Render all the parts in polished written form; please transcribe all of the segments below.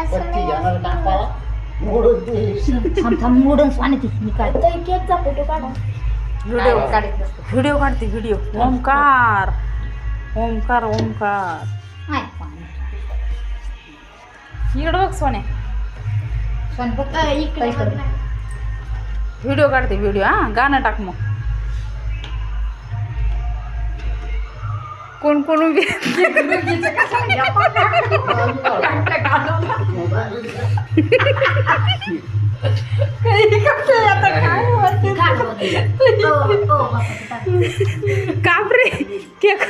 पट्टी घेणार कापाला मोडून ते थांब मोडून सांगते मी काय केकचा फोटो काढा. व्हिडिओ काढते व्हिडिओ. ओमकार ओमकार ओमकार हाय इकडं बघ सोन्या. इकडे व्हिडिओ काढते व्हिडिओ. हा गाणं टाक मग. कोण कोण उभी कापरे केक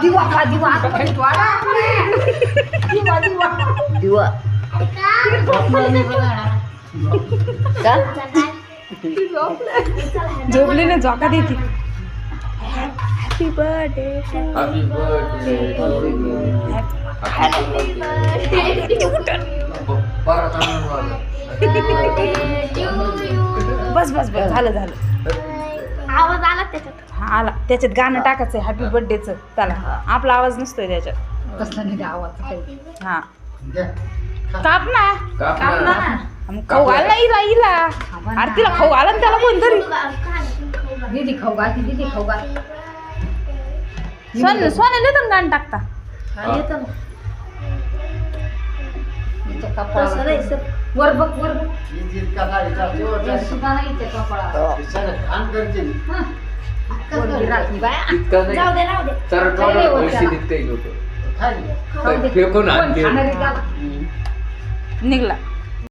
दिवा दिवा दिवा झोपली ना झोका देते. हॅपी बर्थडे हॅपी बर्थडे परत बस बस बस झालं झालं. आवाज आला त्याच्यात. हा आला. त्याच्यात गाणं टाकायचं आहे हॅपी बर्थडेचं. चला आपला आवाज नसतोय त्याच्यात. कसला नाही आवाज हा काप ना. कापणार मग खाऊ घाल ना हिला हिला. अरे तिला खाऊ घाला ना त्याला कोणतरी. दीदी खाऊ घालती दीदी खाऊ घाल सोन्याला येतं ना गाणं टाकता. येतं ना तसं नाही सर. वर बघ वर बघ सुद्धा नाही त्या कपाळा इतकं नाही जाऊ दे राहू दे. तर थोडं पैसे निघते लोक फेकून आणते निघला.